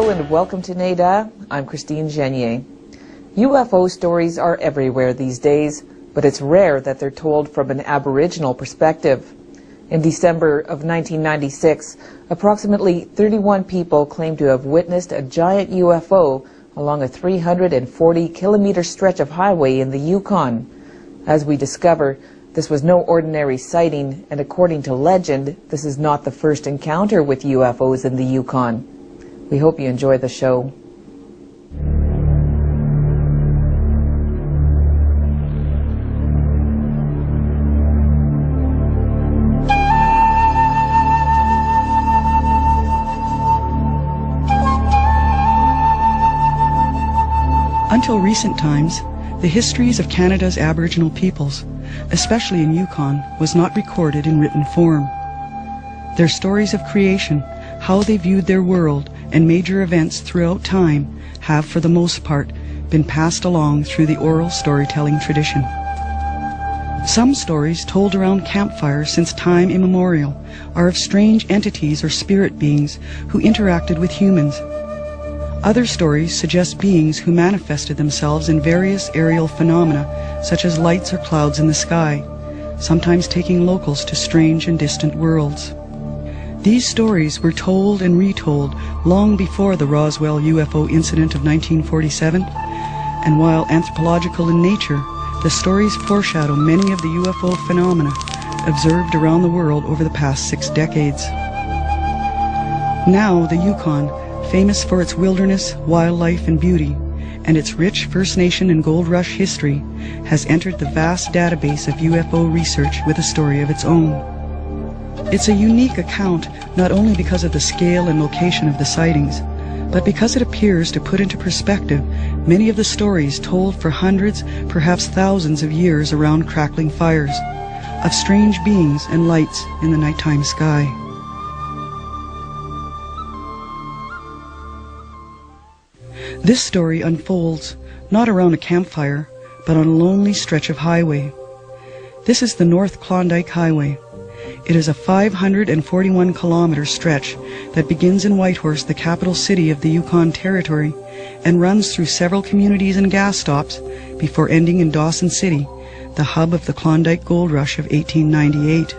Hello and welcome to NADA. I'm Christine Genier. UFO stories are everywhere these days, but it's rare that they're told from an Aboriginal perspective. In December of 1996, approximately 31 people claimed to have witnessed a giant UFO along a 340-kilometer stretch of highway in the Yukon. As we discover, this was no ordinary sighting, and according to legend, this is not the first encounter with UFOs in the Yukon. We hope you enjoy the show. Until recent times, the histories of Canada's Aboriginal peoples, especially in Yukon, was not recorded in written form. Their stories of creation, how they viewed their world, and major events throughout time have, for the most part, been passed along through the oral storytelling tradition. Some stories told around campfires since time immemorial are of strange entities or spirit beings who interacted with humans. Other stories suggest beings who manifested themselves in various aerial phenomena, such as lights or clouds in the sky, sometimes taking locals to strange and distant worlds. These stories were told and retold long before the Roswell UFO incident of 1947, and while anthropological in nature, the stories foreshadow many of the UFO phenomena observed around the world over the past 6 decades. Now, the Yukon, famous for its wilderness, wildlife, and beauty, and its rich First Nation and Gold Rush history, has entered the vast database of UFO research with a story of its own. It's a unique account not only because of the scale and location of the sightings, but because it appears to put into perspective many of the stories told for hundreds, perhaps thousands of years around crackling fires, of strange beings and lights in the nighttime sky. This story unfolds not around a campfire, but on a lonely stretch of highway. This is the North Klondike Highway. It is a 541-kilometer stretch that begins in Whitehorse, the capital city of the Yukon Territory, and runs through several communities and gas stops before ending in Dawson City, the hub of the Klondike Gold Rush of 1898.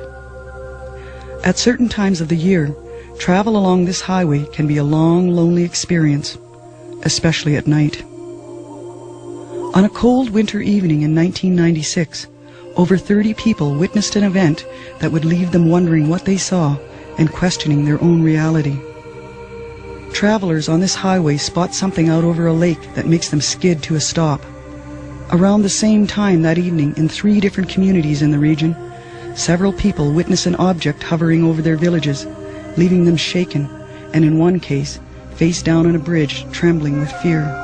At certain times of the year, travel along this highway can be a long, lonely experience, especially at night. On a cold winter evening in 1996, over 30 people witnessed an event that would leave them wondering what they saw and questioning their own reality. Travelers on this highway spot something out over a lake that makes them skid to a stop. Around the same time that evening, in 3 different communities in the region, several people witness an object hovering over their villages, leaving them shaken, and in one case, face down on a bridge, trembling with fear.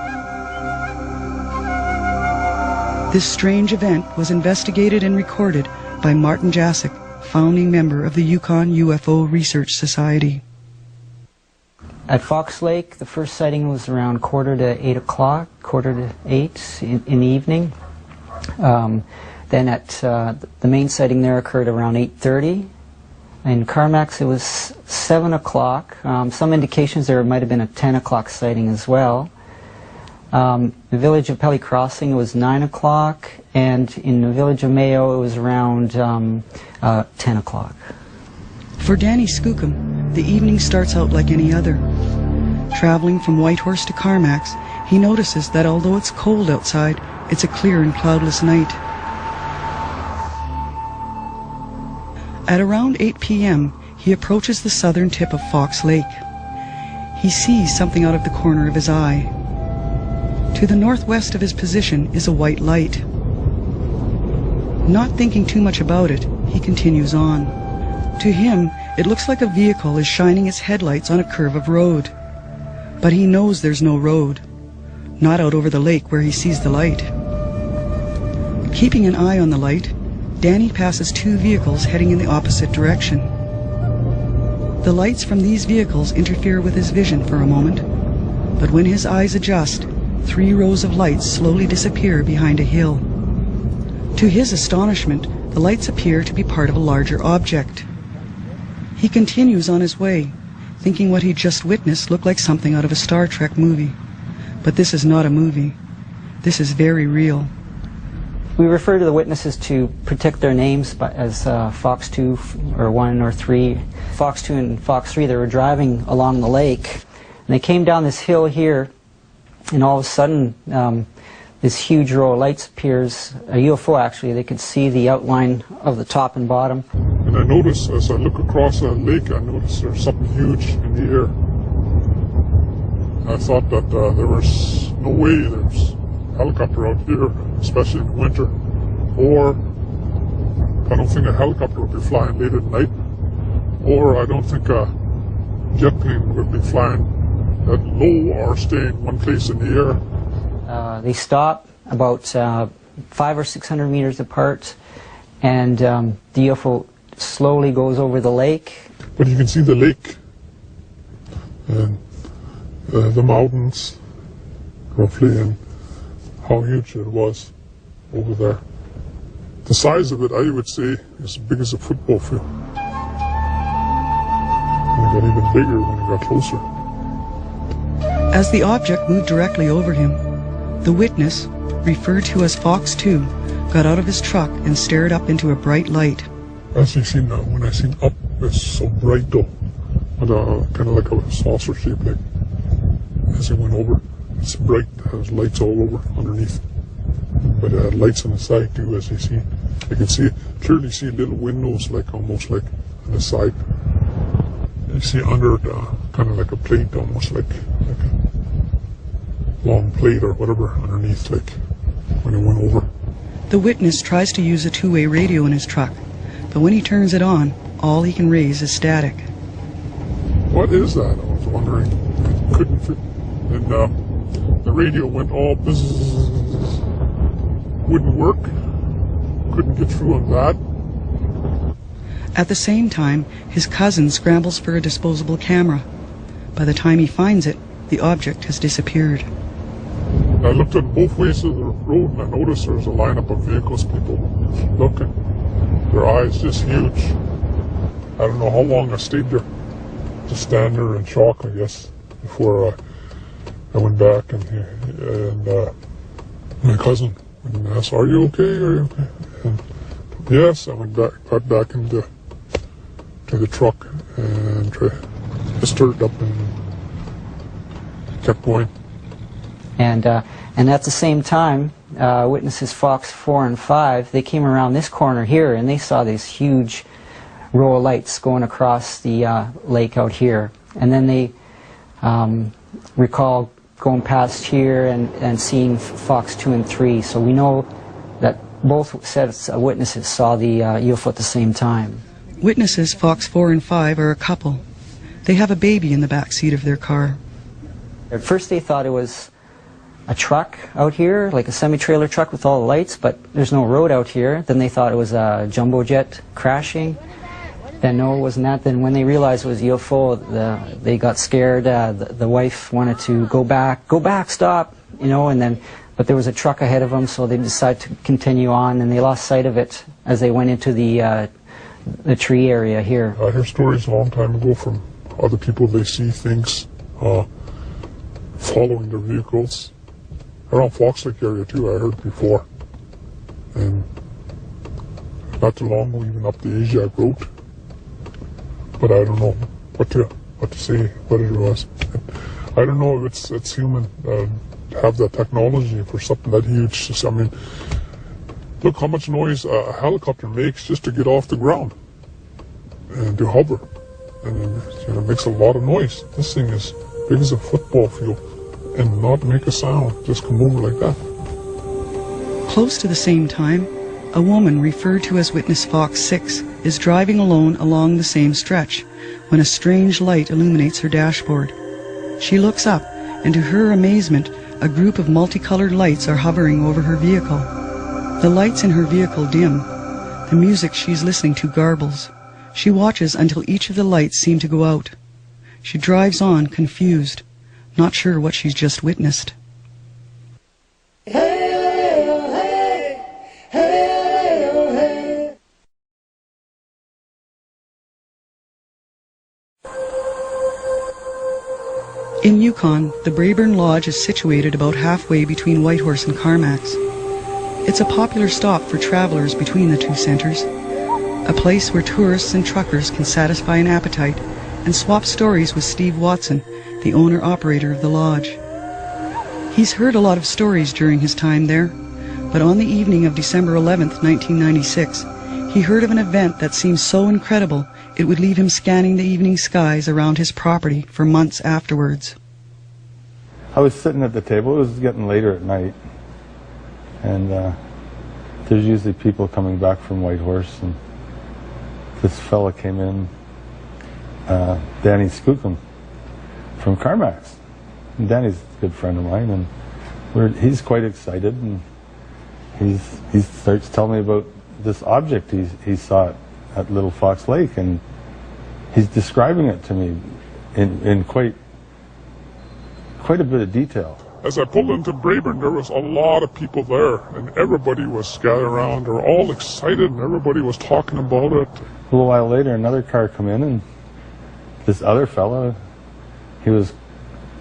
This strange event was investigated and recorded by Martin Jacek, founding member of the Yukon UFO Research Society. At Fox Lake, the first sighting was around quarter to 8 in the evening. Then at the main sighting there occurred around 8:30. In Carmax, it was 7 o'clock. Some indications there might have been a 10 o'clock sighting as well. The village of Pelly Crossing, it was 9 o'clock, and in the village of Mayo, it was around 10 o'clock. For Danny Skookum, the evening starts out like any other. Traveling from Whitehorse to Carmax, he notices that although it's cold outside, it's a clear and cloudless night. At around 8 p.m., he approaches the southern tip of Fox Lake. He sees something out of the corner of his eye. To the northwest of his position is a white light. Not thinking too much about it, he continues on. To him, it looks like a vehicle is shining its headlights on a curve of road. But he knows there's no road. Not out over the lake where he sees the light. Keeping an eye on the light, Danny passes 2 vehicles heading in the opposite direction. The lights from these vehicles interfere with his vision for a moment, but when his eyes adjust, 3 rows of lights slowly disappear behind a hill. To his astonishment, the lights appear to be part of a larger object. He continues on his way, thinking what he'd just witnessed looked like something out of a Star Trek movie. But this is not a movie. This is very real. We refer to the witnesses to protect their names as Fox 2 or 1 or 3. Fox 2 and Fox 3, they were driving along the lake, and they came down this hill here, and all of a sudden this huge row of lights appears, a UFO actually. They could see the outline of the top and bottom. And I noticed, as I look across that lake, I noticed there's something huge in the air. I thought that there was no way there's a helicopter out here, especially in winter. Or I don't think a helicopter would be flying late at night. Or I don't think a jet plane would be flying that low or staying one place in the air. They stop about 500 or 600 meters apart, and the UFO slowly goes over the lake. But you can see the lake and the mountains roughly, and how huge it was over there. The size of it, I would say, is as big as a football field. And it got even bigger when it got closer. As the object moved directly over him, the witness, referred to as Fox 2, got out of his truck and stared up into a bright light. As you see now, when I seen up, it's so bright though, and kind of like a saucer shape, like as it went over. It's bright, it has lights all over underneath, but it had lights on the side too. As you see, you can see clearly see little windows, like almost like on the side. You see under it, kind of like a plate, almost like a long plate or whatever underneath, like when it went over. The witness tries to use a two-way radio in his truck, but when he turns it on, all he can raise is static. What is that? I was wondering. I couldn't fit. And the radio went all bzzz, wouldn't work. Couldn't get through on that. At the same time, his cousin scrambles for a disposable camera. By the time he finds it, the object has disappeared. I looked at both ways of the road and I noticed there was a lineup of vehicles, people looking. Their eyes just huge. I don't know how long I stayed there. Just stand there in shock, I guess, before I went back and my cousin went and asked, "Are you okay? Are you okay?" And yes, I went back, got back into the truck and just started up and kept going. And at the same time, witnesses Fox 4 and 5, they came around this corner here and they saw this huge row of lights going across the lake out here. And then they recall going past here and seeing Fox 2 and 3. So we know that both sets of witnesses saw the UFO at the same time. Witnesses Fox 4 and 5 are a couple. They have a baby in the back seat of their car. At first they thought it was a truck out here, like a semi-trailer truck with all the lights, but there's no road out here. Then they thought it was a jumbo jet crashing. Then no, it wasn't that. Then when they realized it was UFO, they got scared. The wife wanted to go back, stop, you know, and then, but there was a truck ahead of them, so they decided to continue on, and they lost sight of it as they went into the tree area here. I heard stories a long time ago from other people. They see things following their vehicles. Around Fox Lake area too, I heard before. And not too long ago, even up the Asiac Road. But I don't know what to say, what it was. I don't know if it's human to have that technology for something that huge. I mean, look how much noise a helicopter makes just to get off the ground and to hover. And it makes a lot of noise. This thing is big as a football field and not make a sound, just come over like that. Close to the same time, a woman referred to as Witness Fox 6 is driving alone along the same stretch when a strange light illuminates her dashboard. She looks up, and to her amazement, a group of multicolored lights are hovering over her vehicle. The lights in her vehicle dim. The music she's listening to garbles. She watches until each of the lights seem to go out. She drives on, confused, not sure what she's just witnessed. In Yukon, the Braeburn Lodge is situated about halfway between Whitehorse and Carmacks. It's a popular stop for travelers between the two centers, a place where tourists and truckers can satisfy an appetite and swap stories with Steve Watson, the owner-operator of the lodge. He's heard a lot of stories during his time there, but on the evening of December 11th, 1996, he heard of an event that seemed so incredible it would leave him scanning the evening skies around his property for months afterwards. I was sitting at the table. It was getting later at night, and there's usually people coming back from Whitehorse, and this fella came in, Danny Skookum from Carmacks. And Danny's a good friend of mine, and he's quite excited, and he starts telling me about this object he saw at Little Fox Lake, and he's describing it to me in quite a bit of detail. As I pulled into Braeburn, there was a lot of people there, and everybody was scattered around. They were all excited, and everybody was talking about it. A little while later, another car come in, and this other fella, he was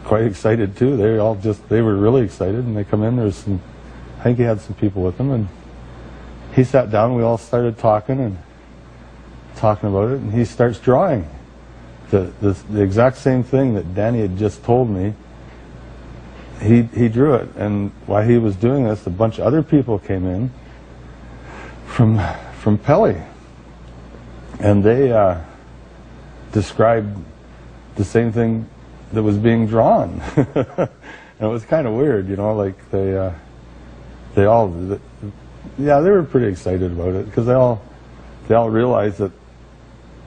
quite excited too. They were really excited, and they come in. I think he had some people with him, and he sat down. We all started talking about it, and he starts drawing the exact same thing that Danny had just told me. He drew it, and while he was doing this, a bunch of other people came in from Pelly, and they described the same thing that was being drawn. And it was kind of weird, you know, like they were pretty excited about it, because they all realized that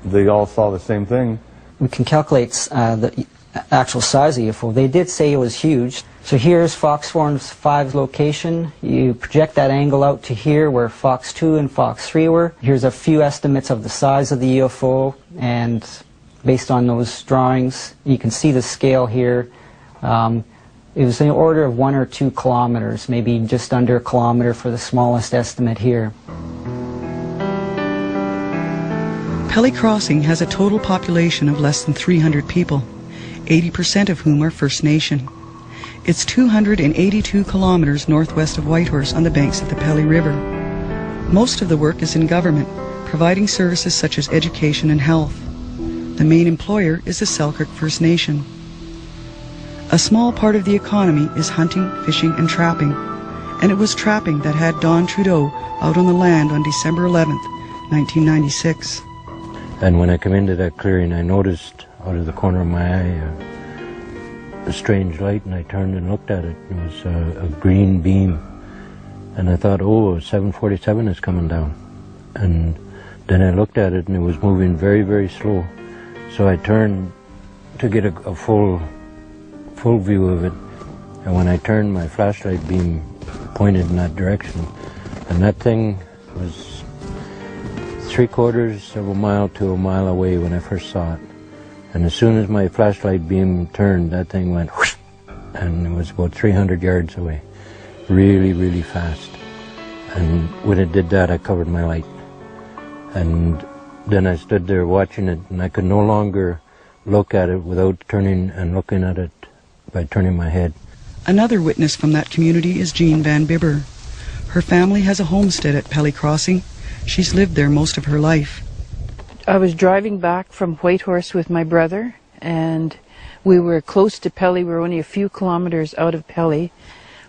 they all saw the same thing. We can calculate the actual size of the UFO. They did say it was huge. So here's Fox 5's location. You project that angle out to here where Fox 2 and Fox 3 were. Here's a few estimates of the size of the UFO, and based on those drawings, you can see the scale here. It was in the order of 1 or 2 kilometers, maybe just under a kilometer for the smallest estimate here. Pelly Crossing has a total population of less than 300 people, 80% of whom are First Nation. It's 282 kilometers northwest of Whitehorse on the banks of the Pelly River. Most of the work is in government, providing services such as education and health. The main employer is the Selkirk First Nation. A small part of the economy is hunting, fishing, and trapping, and it was trapping that had Don Trudeau out on the land on December 11th, 1996. And when I come into that clearing, I noticed out of the corner of my eye a strange light, and I turned and looked at it. It was a green beam, and I thought, oh, a 747 is coming down. And then I looked at it, and it was moving very, very slow. So I turned to get a full view of it, and when I turned, my flashlight beam pointed in that direction, and that thing was 3/4 of a mile to a mile away when I first saw it. And as soon as my flashlight beam turned, that thing went whoosh, and it was about 300 yards away, really, really fast. And when it did that, I covered my light, and then I stood there watching it, and I could no longer look at it without turning and looking at it by turning my head. Another witness from that community is Jean Van Bibber. Her family has a homestead at Pelly Crossing. She's lived there most of her life. I was driving back from Whitehorse with my brother, and we were close to Pelly. We were only a few kilometers out of Pelly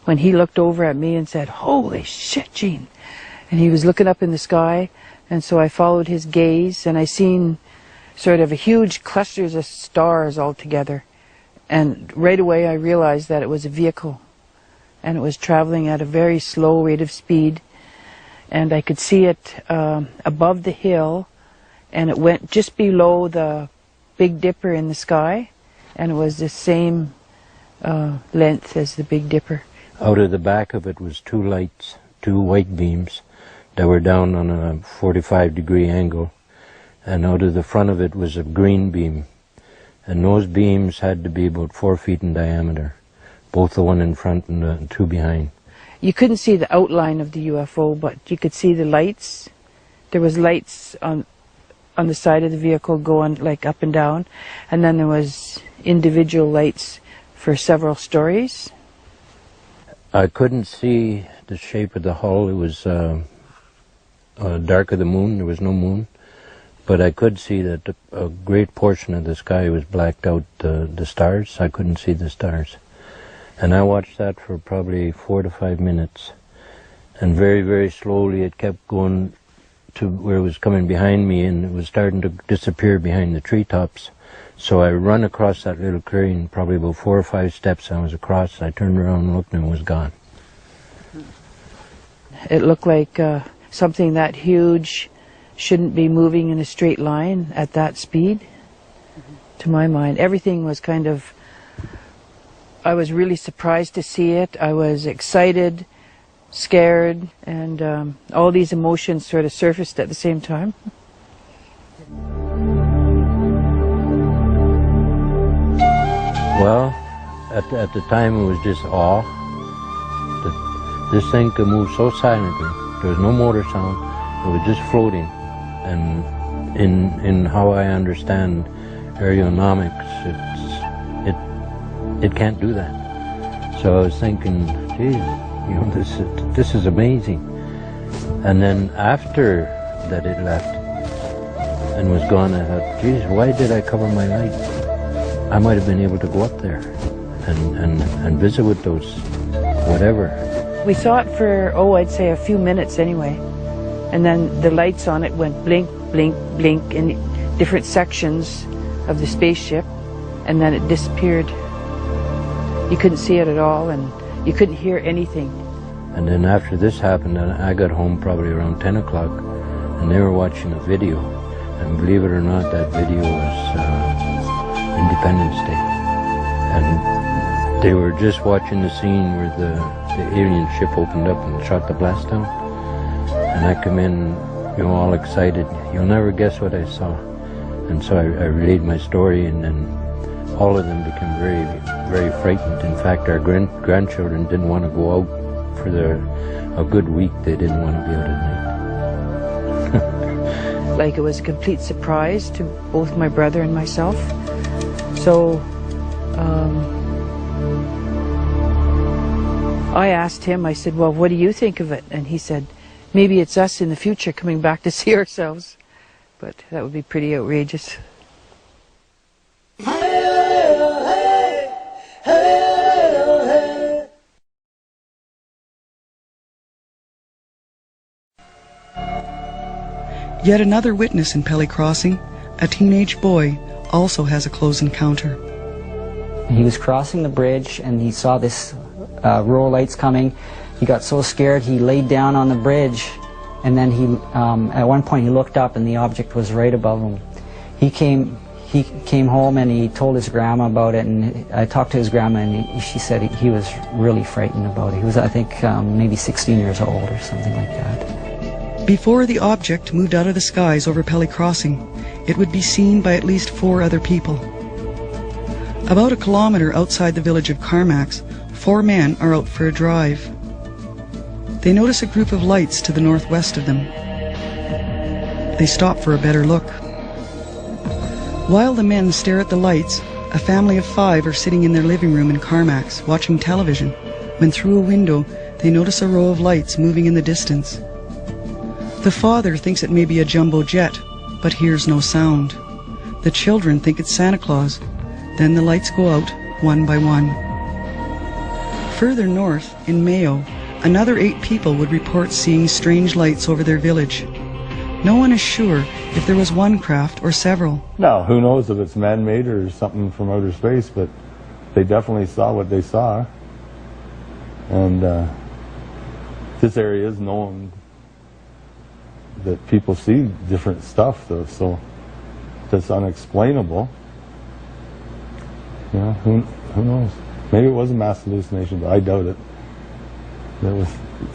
when he looked over at me and said, "Holy shit, Jean." And he was looking up in the sky, and so I followed his gaze, and I seen sort of a huge clusters of stars all together. And right away I realized that it was a vehicle, and it was traveling at a very slow rate of speed, and I could see it above the hill, and it went just below the Big Dipper in the sky, and it was the same length as the Big Dipper. Out of the back of it was 2 lights, 2 white beams that were down on a 45-degree angle, and out of the front of it was a green beam, and those beams had to be about 4 feet in diameter, both the one in front and the 2 behind. You couldn't see the outline of the UFO, but you could see the lights. There was lights on the side of the vehicle going like up and down, and then there was individual lights for several stories. I couldn't see the shape of the hull. It was dark of the moon. There was no moon. But I could see that a great portion of the sky was blacked out, the stars. I couldn't see the stars. And I watched that for probably 4 to 5 minutes. And very, very slowly it kept going to where it was coming behind me, and it was starting to disappear behind the treetops. So I run across that little clearing, probably about 4 or 5 steps I was across. I turned around and looked, and it was gone. It looked like something that huge shouldn't be moving in a straight line at that speed. To my mind, everything was kind of, I was really surprised to see it. I was excited, scared, and all these emotions sort of surfaced at the same time. Well, at the time it was just awe. This thing could move so silently. There was no motor sound. It was just floating. And in how I understand aeronautics, it can't do that. So I was thinking, geez, you know, this is amazing. And then after that it left and was gone, I thought, geez, why did I cover my light? I might have been able to go up there and visit with those, whatever. We saw it for, I'd say a few minutes anyway. And then the lights on it went blink, blink, blink in different sections of the spaceship, and then it disappeared. You couldn't see it at all, and you couldn't hear anything. And then after this happened, I got home probably around 10 o'clock, and they were watching a video. And believe it or not, that video was Independence Day. And they were just watching the scene where the alien ship opened up and shot the blast down. And I come in, you know, all excited. You'll never guess what I saw. And so I relayed my story, and then all of them became very, very frightened. In fact, our grandchildren didn't want to go out for a good week. They didn't want to be out at night. Like it was a complete surprise to both my brother and myself. So I asked him, I said, well, what do you think of it? And he said, maybe it's us in the future coming back to see ourselves. But that would be pretty outrageous. Yet another witness in Pelly Crossing, a teenage boy, also has a close encounter. He was crossing the bridge and he saw this row of lights coming. He got so scared he laid down on the bridge, and then he at one point he looked up and the object was right above him. He came home and he told his grandma about it, and I talked to his grandma, and she said he was really frightened about it. He was, I think, maybe 16 years old or something like that. Before the object moved out of the skies over Pelly Crossing, it would be seen by at least 4 other people. About a kilometer outside the village of Carmacks, 4 men are out for a drive. They notice a group of lights to the northwest of them. They stop for a better look. While the men stare at the lights, a family of 5 are sitting in their living room in Carmacks watching television, when through a window they notice a row of lights moving in the distance. The father thinks it may be a jumbo jet, but hears no sound. The children think it's Santa Claus. Then the lights go out one by one. Further north, in Mayo, another 8 people would report seeing strange lights over their village. No one is sure if there was one craft or several. No, who knows if it's man-made or something from outer space, but they definitely saw what they saw. And this area is known that people see different stuff, though, so that's unexplainable. You know, who knows? Maybe it was a mass hallucination, but I doubt it.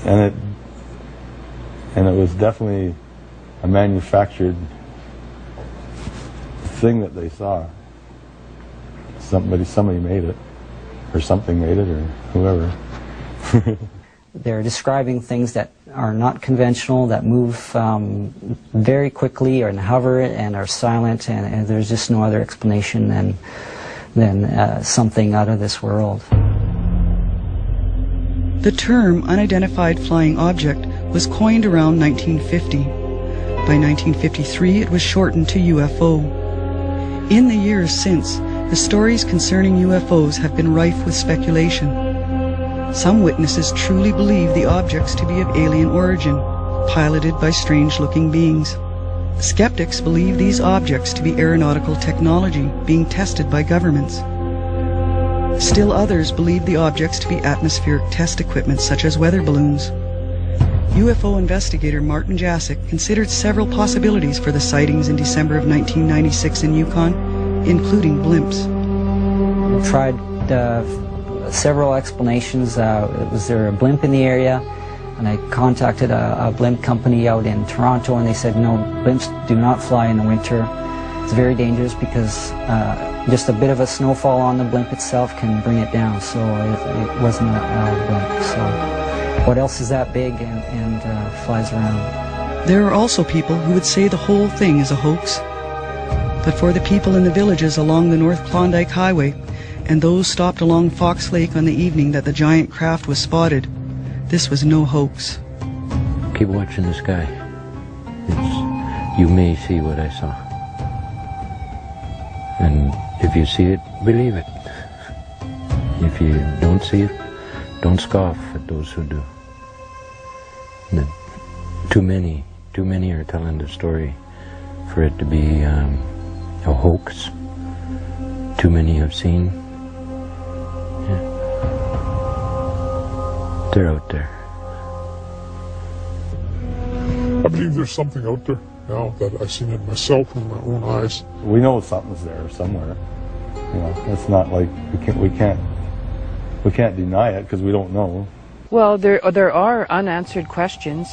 And it was definitely a manufactured thing that they saw. Somebody made it, or something made it, or whoever. They're describing things that are not conventional, that move very quickly and hover and are silent, and there's just no other explanation than something out of this world. The term unidentified flying object was coined around 1950. By 1953, it was shortened to UFO. In the years since, the stories concerning UFOs have been rife with speculation. Some witnesses truly believe the objects to be of alien origin, piloted by strange-looking beings. Skeptics believe these objects to be aeronautical technology being tested by governments. Still others believe the objects to be atmospheric test equipment such as weather balloons. UFO investigator Martin Jacek considered several possibilities for the sightings in December of 1996 in Yukon, including blimps. We tried several explanations. Was there a blimp in the area? And I contacted a blimp company out in Toronto, and they said, no, blimps do not fly in the winter. It's very dangerous because just a bit of a snowfall on the blimp itself can bring it down, so it wasn't a blimp. So what else is that big and flies around? There are also people who would say the whole thing is a hoax. But for the people in the villages along the North Klondike Highway and those stopped along Fox Lake on the evening that the giant craft was spotted, this was no hoax. Keep watching the sky. You may see what I saw. And if you see it, believe it. If you don't see it, don't scoff at those who do. Too many are telling the story for it to be a hoax. Too many have seen. Yeah. They're out there. I believe there's something out there now that I've seen it myself with my own eyes. We know something's there somewhere. You know, it's not like we can't deny it because we don't know. Well, there are unanswered questions.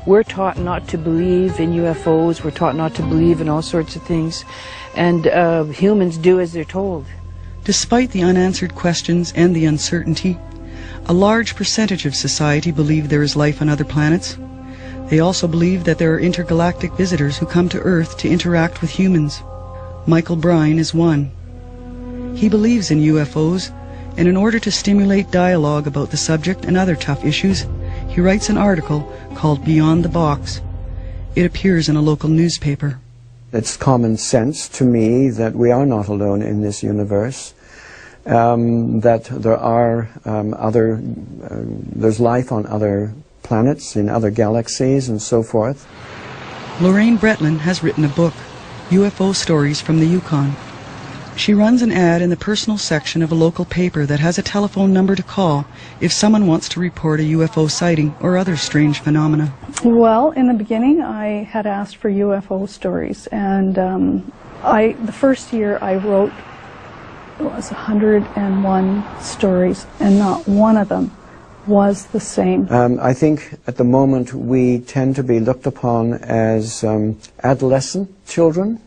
We're taught not to believe in UFOs. We're taught not to believe in all sorts of things. And humans do as they're told. Despite the unanswered questions and the uncertainty, a large percentage of society believe there is life on other planets. They also believe that there are intergalactic visitors who come to Earth to interact with humans. Michael Bryan is one. He believes in UFOs, and in order to stimulate dialogue about the subject and other tough issues, he writes an article called Beyond the Box. It appears in a local newspaper. It's common sense to me that we are not alone in this universe, that there are there's life on other planets, in other galaxies, and so forth. Lorraine Bretlin has written a book, UFO Stories from the Yukon. She runs an ad in the personal section of a local paper that has a telephone number to call if someone wants to report a UFO sighting or other strange phenomena. Well, in the beginning I had asked for UFO stories, and the first year I wrote, it was 101 stories, and not one of them was the same. I think at the moment we tend to be looked upon as adolescent children,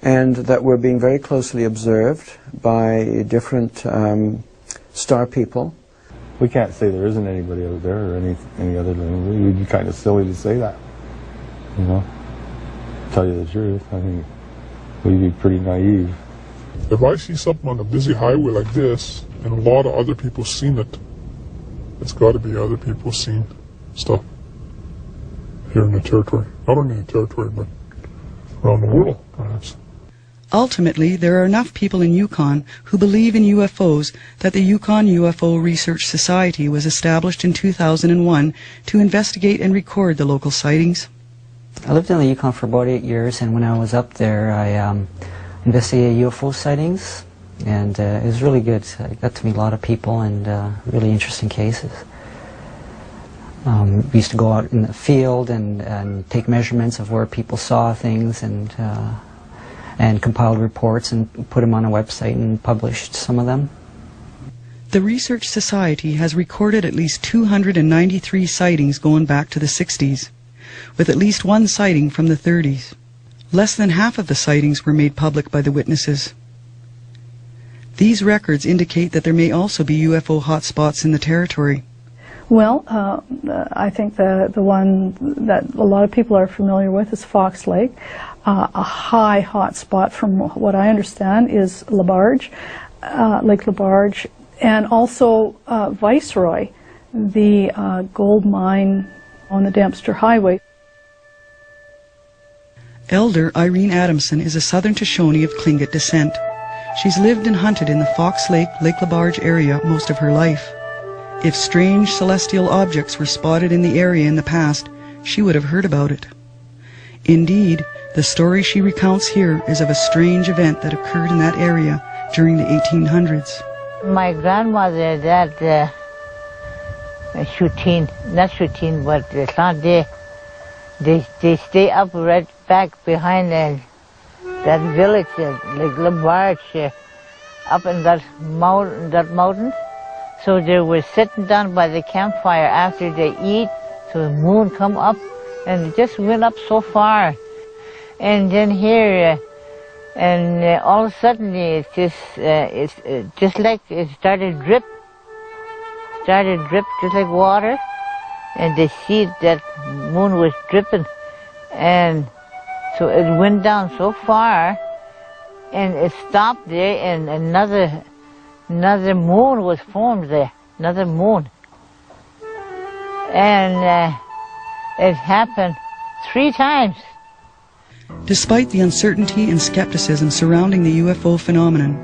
and that we're being very closely observed by different star people. We can't say there isn't anybody out there or any other than we would be kind of silly to say that. You know, tell you the truth, I think we'd be pretty naive. If I see something on a busy highway like this, and a lot of other people seen it, it's got to be other people seen stuff here in the territory. Not only in the territory, but around the world, perhaps. Ultimately, there are enough people in Yukon who believe in UFOs that the Yukon UFO Research Society was established in 2001 to investigate and record the local sightings. I lived in the Yukon for about 8 years, and when I was up there, I investigated UFO sightings, and it was really good. I got to meet a lot of people and really interesting cases. We used to go out in the field and take measurements of where people saw things, and compiled reports and put them on a website and published some of them. The Research Society has recorded at least 293 sightings going back to the 60s, with at least one sighting from the 30s. Less than half of the sightings were made public by the witnesses. These records indicate that there may also be UFO hotspots in the territory. Well, I think the one that a lot of people are familiar with is Fox Lake. A high hot spot, from what I understand, is Labarge, Lake Labarge, and also Viceroy, the gold mine on the Dempster Highway. Elder Irene Adamson is a Southern Shoshone of Tlingit descent. She's lived and hunted in the Fox Lake, Lake Labarge area most of her life. If strange celestial objects were spotted in the area in the past, she would have heard about it. Indeed, the story she recounts here is of a strange event that occurred in that area during the 1800s. My grandmother, that they stay up right back behind that village, like Labarge, up in that mountain. So they were sitting down by the campfire after they eat, so the moon come up, and it just went up so far. And then here, all of a sudden it's just like it started drip just like water, and they see that moon was dripping, and so it went down so far, and it stopped there, and another moon was formed there, another moon, and it happened 3 times. Despite the uncertainty and skepticism surrounding the UFO phenomenon,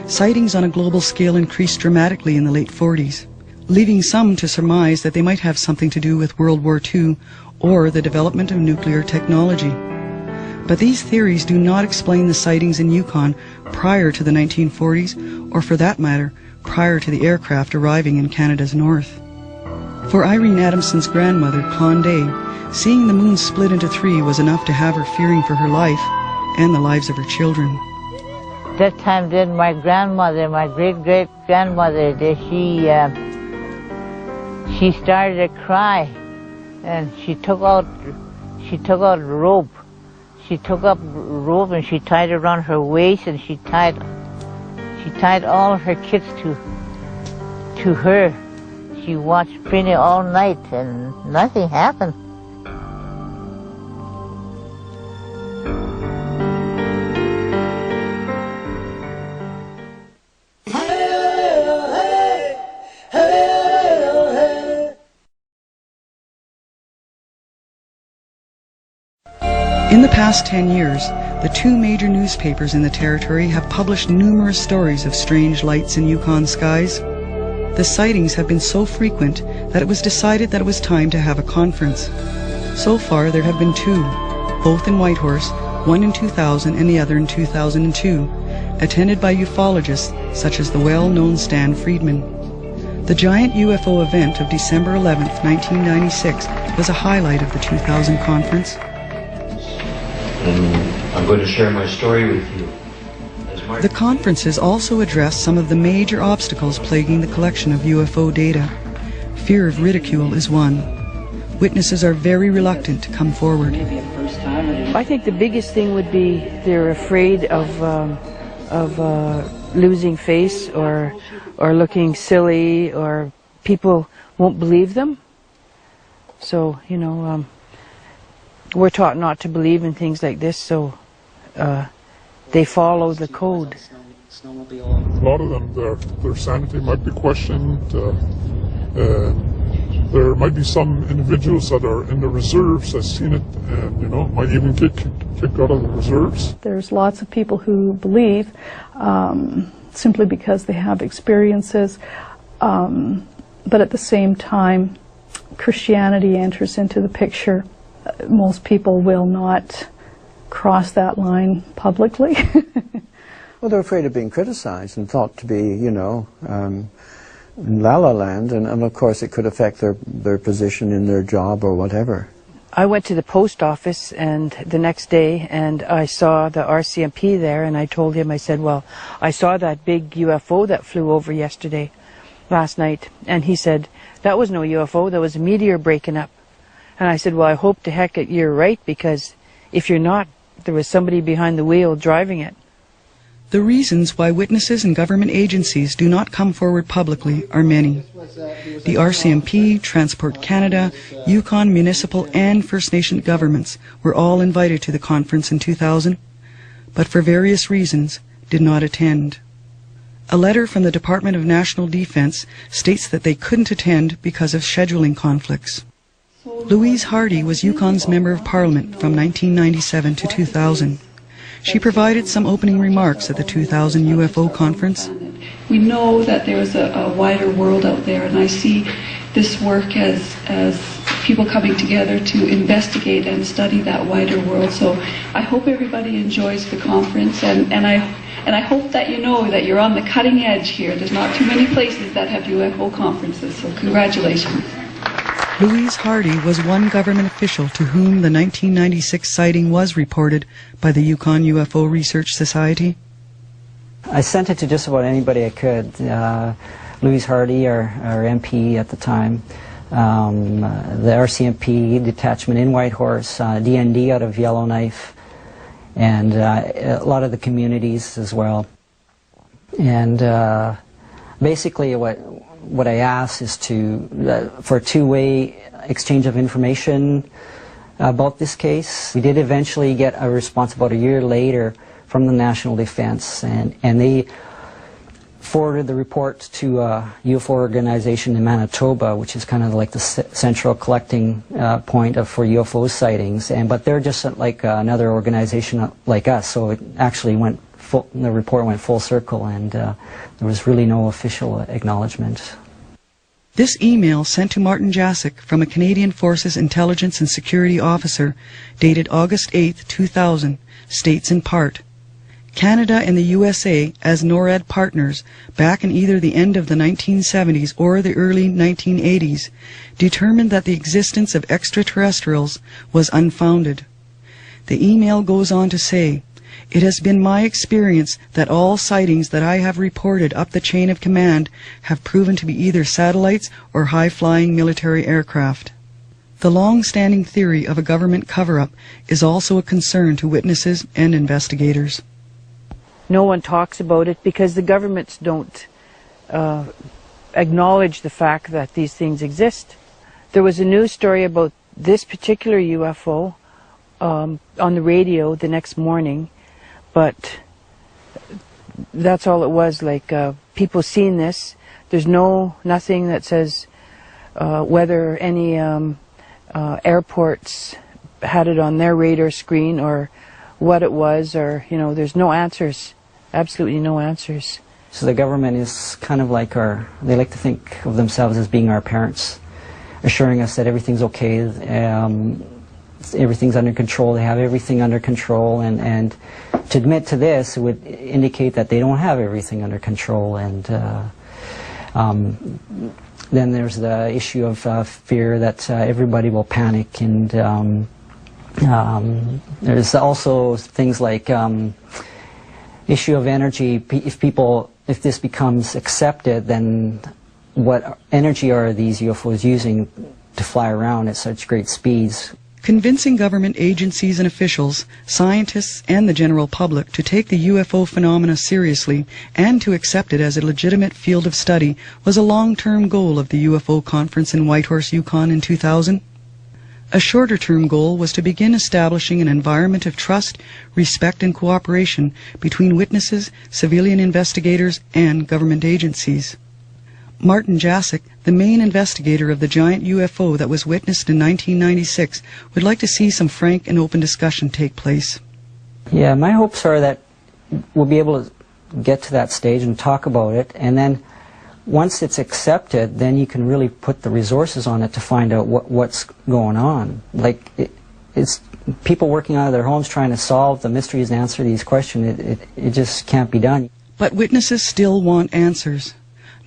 sightings on a global scale increased dramatically in the late 40s, leaving some to surmise that they might have something to do with World War II or the development of nuclear technology. But these theories do not explain the sightings in Yukon prior to the 1940s, or for that matter, prior to the aircraft arriving in Canada's north. For Irene Adamson's grandmother, Clonday, seeing the moon split into 3 was enough to have her fearing for her life and the lives of her children. That time then my grandmother, my great-great-grandmother, she started to cry, and she took out rope. She took up rope and she tied it around her waist, and she tied all her kids to her. She watched Prinny all night and nothing happened. In the past 10 years, the 2 major newspapers in the territory have published numerous stories of strange lights in Yukon skies. The sightings have been so frequent that it was decided that it was time to have a conference. So far there have been 2, both in Whitehorse, one in 2000 and the other in 2002, attended by ufologists such as the well-known Stan Friedman. The giant UFO event of December 11, 1996 was a highlight of the 2000 conference. And I'm going to share my story with you. The conferences also addressed some of the major obstacles plaguing the collection of UFO data. Fear of ridicule is one. Witnesses are very reluctant to come forward. I think the biggest thing would be they're afraid of losing face or looking silly, or people won't believe them. So, you know, we're taught not to believe in things like this, so they follow the code. A lot of them, their sanity might be questioned. There might be some individuals that are in the reserves that's seen it, and might even get kicked out of the reserves. There's lots of people who believe simply because they have experiences, but at the same time, Christianity enters into the picture. Most people will not cross that line publicly. Well, they're afraid of being criticized and thought to be, la la land, and of course it could affect their position in their job or whatever. I went to the post office and the next day, and I saw the RCMP there, and I told him, I said, well, I saw that big UFO that flew over last night, and he said, that was no UFO, that was a meteor breaking up. And I said, well, I hope to heck you're right, because if you're not, there was somebody behind the wheel driving it. The reasons why witnesses and government agencies do not come forward publicly are many. The RCMP, Transport Canada, Yukon municipal and First Nation governments were all invited to the conference in 2000, but for various reasons did not attend. A letter from the Department of National Defence states that they couldn't attend because of scheduling conflicts. Louise Hardy was Yukon's Member of Parliament from 1997 to 2000. She provided some opening remarks at the 2000 UFO conference. We know that there is a wider world out there, and I see this work as people coming together to investigate and study that wider world. So I hope everybody enjoys the conference, and I hope that you know that you're on the cutting edge here. There's not too many places that have UFO conferences, so congratulations. Louise Hardy was one government official to whom the 1996 sighting was reported by the Yukon UFO Research Society. I sent it to just about anybody I could. Louise Hardy, our MP at the time, the RCMP detachment in Whitehorse, DND out of Yellowknife, and a lot of the communities as well. And basically what I asked is for a two-way exchange of information about this case. We did eventually get a response about a year later from the National Defense, and they forwarded the report to a UFO organization in Manitoba, which is kind of like the central collecting point for UFO sightings. But they're just like another organization like us, so it actually the report went full circle, and there was really no official acknowledgement. This email sent to Martin Jacek from a Canadian Forces Intelligence and Security Officer dated August 8, 2000, states in part, Canada and the USA as NORAD partners back in either the end of the 1970s or the early 1980s determined that the existence of extraterrestrials was unfounded. The email goes on to say, it has been my experience that all sightings that I have reported up the chain of command have proven to be either satellites or high-flying military aircraft. The long-standing theory of a government cover-up is also a concern to witnesses and investigators. No one talks about it because the governments don't acknowledge the fact that these things exist. There was a news story about this particular UFO on the radio the next morning, but that's all it was, like people seen this. There's nothing that says whether any airports had it on their radar screen or what it was, or, there's no answers. Absolutely no answers. So the government is kind of like they like to think of themselves as being our parents, assuring us that everything's okay, everything's under control, they have everything under control, and to admit to this would indicate that they don't have everything under control. And then there's the issue of fear that everybody will panic, and there's also things like issue of energy. If this becomes accepted, then what energy are these UFOs using to fly around at such great speeds? Convincing government agencies and officials, scientists and the general public to take the UFO phenomena seriously and to accept it as a legitimate field of study was a long-term goal of the UFO conference in Whitehorse, Yukon in 2000. A shorter-term goal was to begin establishing an environment of trust, respect and cooperation between witnesses, civilian investigators and government agencies. Martin Jacek, the main investigator of the giant UFO that was witnessed in 1996, would like to see some frank and open discussion take place. Yeah, my hopes are that we'll be able to get to that stage and talk about it, and then once it's accepted, then you can really put the resources on it to find out what's going on. Like, it's people working out of their homes trying to solve the mysteries and answer these questions. It just can't be done. But witnesses still want answers.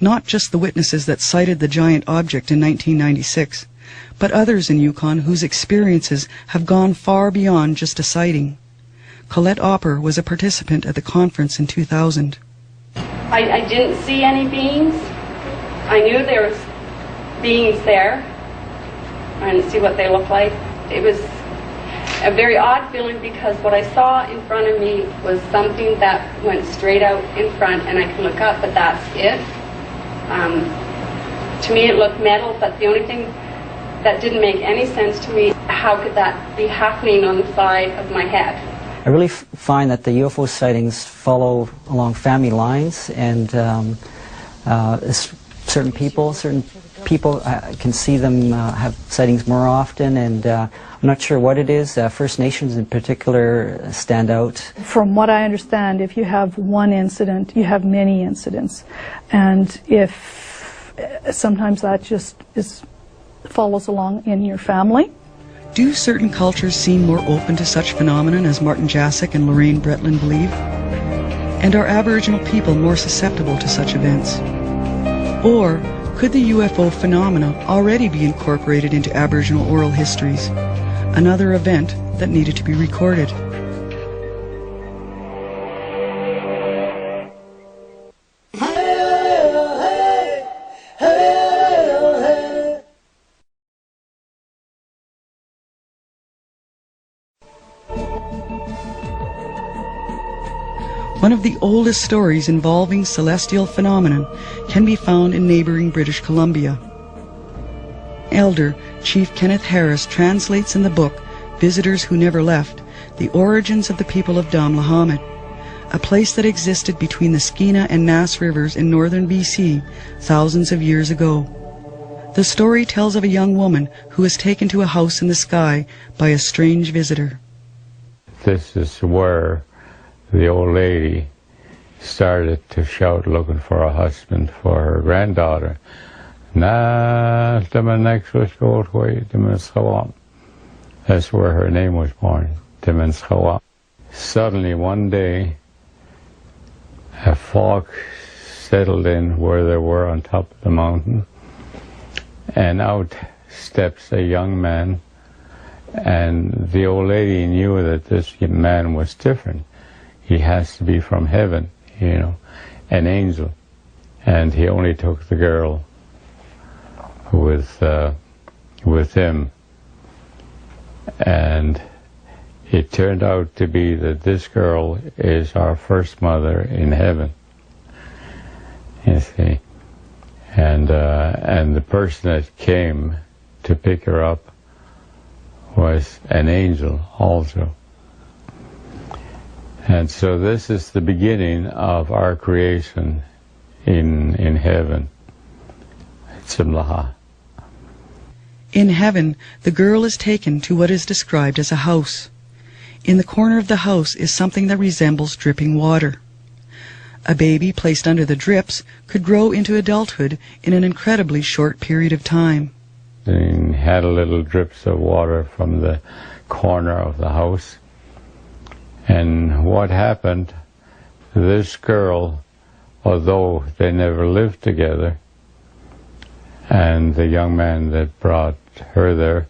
Not just the witnesses that sighted the giant object in 1996, but others in Yukon whose experiences have gone far beyond just a sighting. Colette Opper was a participant at the conference in 2000. I didn't see any beings. I knew there was beings there. I didn't see what they looked like. It was a very odd feeling, because what I saw in front of me was something that went straight out in front, and I can look up, but that's it. To me it looked metal, but the only thing that didn't make any sense to me, how could that be happening on the side of my head? I really find that the UFO sightings follow along family lines, and certain people can see them have sightings more often, and I'm not sure what it is. First Nations in particular stand out. From what I understand, if you have one incident, you have many incidents, and if sometimes that just follows along in your family. Do certain cultures seem more open to such phenomenon as Martin Jacek and Lorraine Bretland believe? And are Aboriginal people more susceptible to such events? Or could the UFO phenomena already be incorporated into Aboriginal oral histories? Another event that needed to be recorded. One of the oldest stories involving celestial phenomenon can be found in neighboring British Columbia. Elder Chief Kenneth Harris translates in the book Visitors Who Never Left the origins of the people of Damlahamet, a place that existed between the Skeena and Nass rivers in northern BC thousands of years ago. The story tells of a young woman who was taken to a house in the sky by a strange visitor. This is where the old lady started to shout, looking for a husband for her granddaughter. That's where her name was born, Timinskawa. Suddenly one day, a fog settled in where they were on top of the mountain, and out steps a young man, and the old lady knew that this man was different. He has to be from heaven, you know, an angel. And he only took the girl with him. And it turned out to be that this girl is our first mother in heaven, you see. And the person that came to pick her up was an angel also. And so this is the beginning of our creation in heaven. Tzimlaha. In heaven, the girl is taken to what is described as a house. In the corner of the house is something that resembles dripping water. A baby placed under the drips could grow into adulthood in an incredibly short period of time. And had little drips of water from the corner of the house. And what happened, this girl, although they never lived together, and the young man that brought her there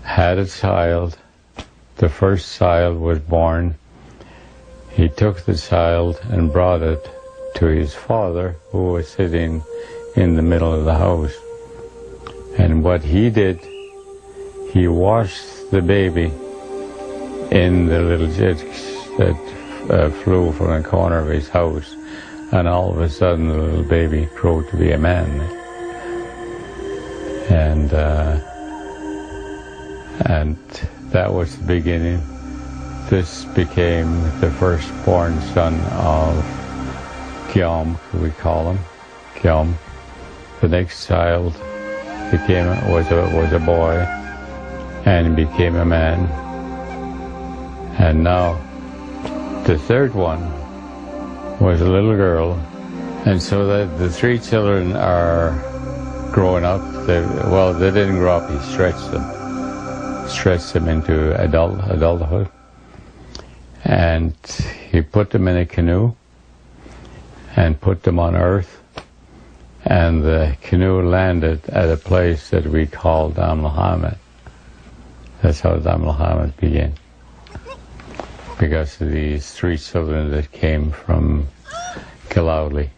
had a child. The first child was born. He took the child and brought it to his father, who was sitting in the middle of the house. And what he did, he washed the baby in the little jets that flew from the corner of his house, and all of a sudden the little baby grew to be a man. And that was the beginning. This became the firstborn son of Kyom, we call him, Kyom. The next child was a boy, and became a man. And now the third one was a little girl. And so that the three children are growing up. They didn't grow up, he stretched them into adulthood. And he put them in a canoe and put them on Earth. And the canoe landed at a place that we call Damlahamet. That's how Damlahamet began, because of these three children that came from Kilowley.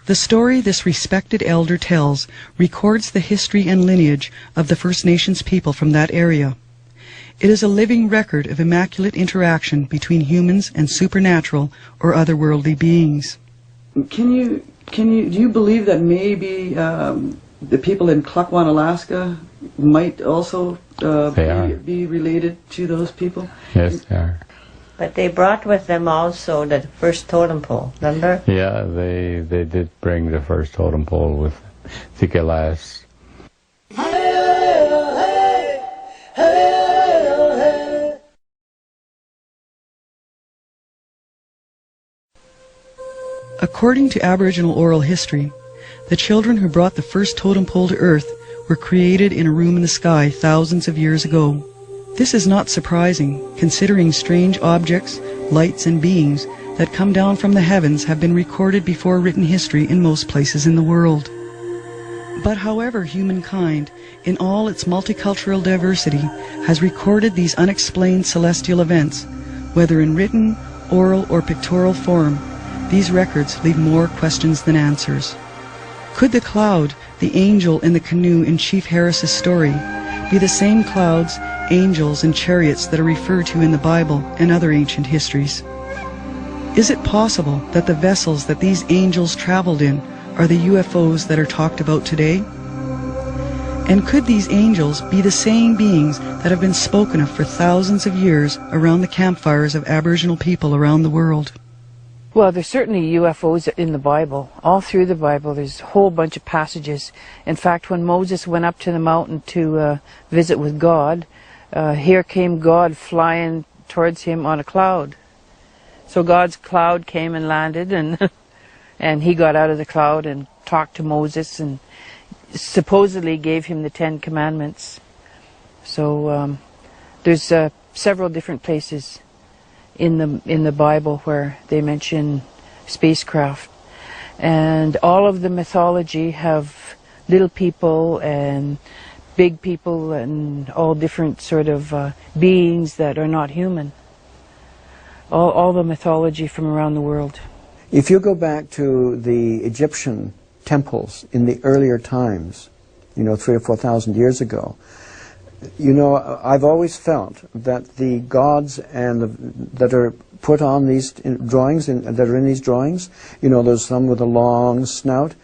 The story this respected elder tells records the history and lineage of the First Nations people from that area. It is a living record of immaculate interaction between humans and supernatural or otherworldly beings. Do you believe that maybe the people in Klukwan, Alaska might also be related to those people? Yes, they are. But they brought with them also the first totem pole, remember? Yeah, they did bring the first totem pole with the glass. According to Aboriginal oral history, the children who brought the first totem pole to Earth were created in a room in the sky thousands of years ago. This is not surprising, considering strange objects, lights, and beings that come down from the heavens have been recorded before written history in most places in the world. But however humankind, in all its multicultural diversity, has recorded these unexplained celestial events, whether in written, oral, or pictorial form, these records leave more questions than answers. Could the cloud, the angel in the canoe in Chief Harris's story, be the same clouds, angels, and chariots that are referred to in the Bible and other ancient histories? Is it possible that the vessels that these angels traveled in are the UFOs that are talked about today? And could these angels be the same beings that have been spoken of for thousands of years around the campfires of Aboriginal people around the world? Well, there's certainly UFOs in the Bible. All through the Bible, there's a whole bunch of passages. In fact, when Moses went up to the mountain to visit with God, here came God flying towards him on a cloud. So God's cloud came and landed, and he got out of the cloud and talked to Moses and supposedly gave him the 10 Commandments. So there's several different places in the Bible where they mention spacecraft, and all of the mythology have little people and big people and all different sort of beings that are not human. All the mythology from around the world. If you go back to the Egyptian temples in the earlier times, 3,000 or 4,000 years ago, I've always felt that the gods that are put on these drawings, that are in these drawings, there's some with a long snout,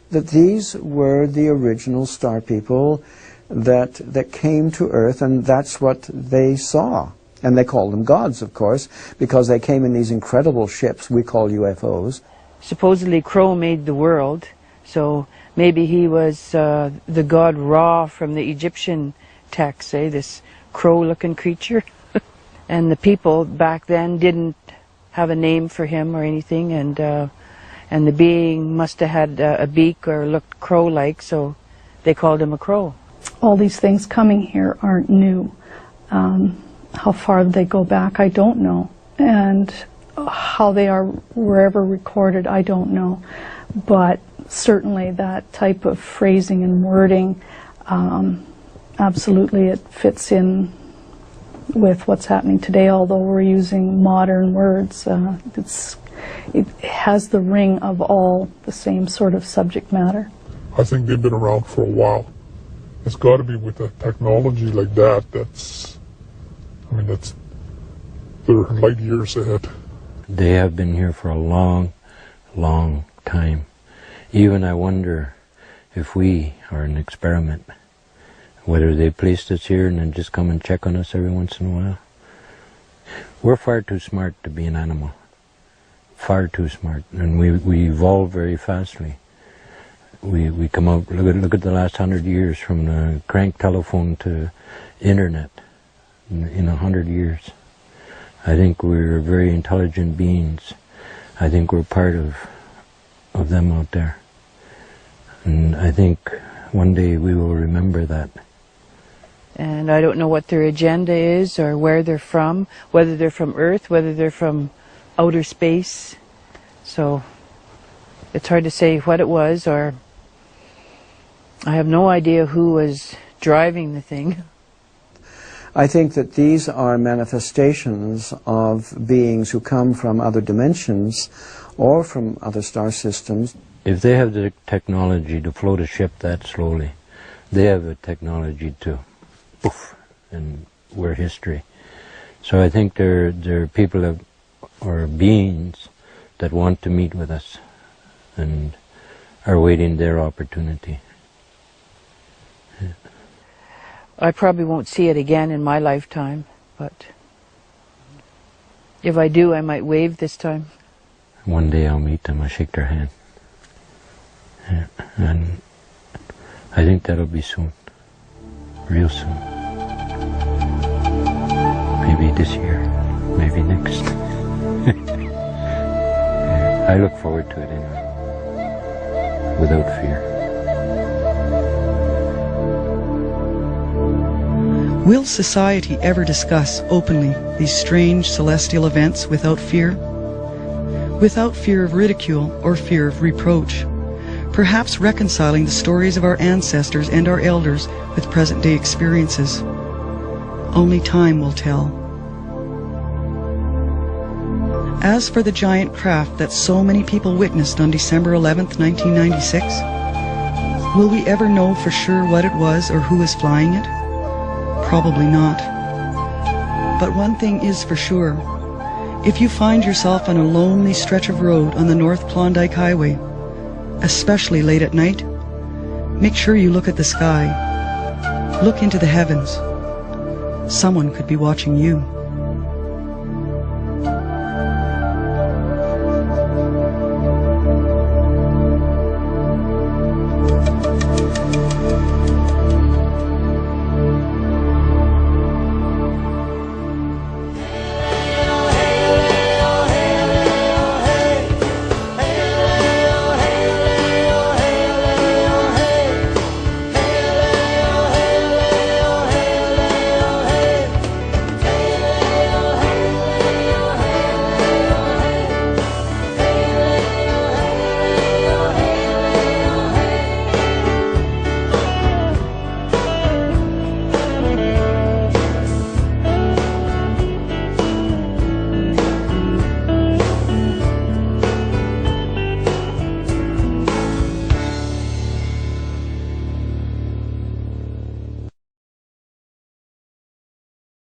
that these were the original star people that came to Earth, and that's what they saw. And they called them gods, of course, because they came in these incredible ships we call UFOs. Supposedly Crow made the world, so maybe he was the god Ra from the Egyptian text, this crow-looking creature. And the people back then didn't have a name for him or anything, and the being must have had a beak or looked crow-like, so they called him a crow. All these things coming here aren't new. How far they go back, I don't know. And how they are wherever recorded, I don't know. But certainly that type of phrasing and wording, absolutely it fits in with what's happening today, although we're using modern words. It has the ring of all the same sort of subject matter. I think they've been around for a while. It's got to be with a technology like that, they're light years ahead. They have been here for a long, long time. Even I wonder if we are an experiment, whether they placed us here and then just come and check on us every once in a while. We're far too smart to be an animal. Far too smart. And we evolve very fastly. We come out, look at the last 100 years, from the crank telephone to internet in 100 years. I think we're very intelligent beings. I think we're part of them out there. And I think one day we will remember that. And I don't know what their agenda is or where they're from, whether they're from Earth, whether they're from outer space. So it's hard to say what it was, or I have no idea who was driving the thing. I think that these are manifestations of beings who come from other dimensions or from other star systems. If they have the technology to float a ship that slowly, they have the technology to poof and we're history. So I think there are people or beings that want to meet with us and are waiting their opportunity. I probably won't see it again in my lifetime, but if I do, I might wave this time. One day I'll meet them, I'll shake their hand. Yeah. And I think that'll be soon. Real soon. Maybe this year, maybe next. Yeah, I look forward to it anyway, without fear. Will society ever discuss openly these strange celestial events without fear? Without fear of ridicule or fear of reproach? Perhaps reconciling the stories of our ancestors and our elders with present-day experiences. Only time will tell. As for the giant craft that so many people witnessed on December 11th, 1996, will we ever know for sure what it was or who was flying it? Probably not. But one thing is for sure. If you find yourself on a lonely stretch of road on the North Klondike Highway, especially late at night, make sure you look at the sky. Look into the heavens. Someone could be watching you.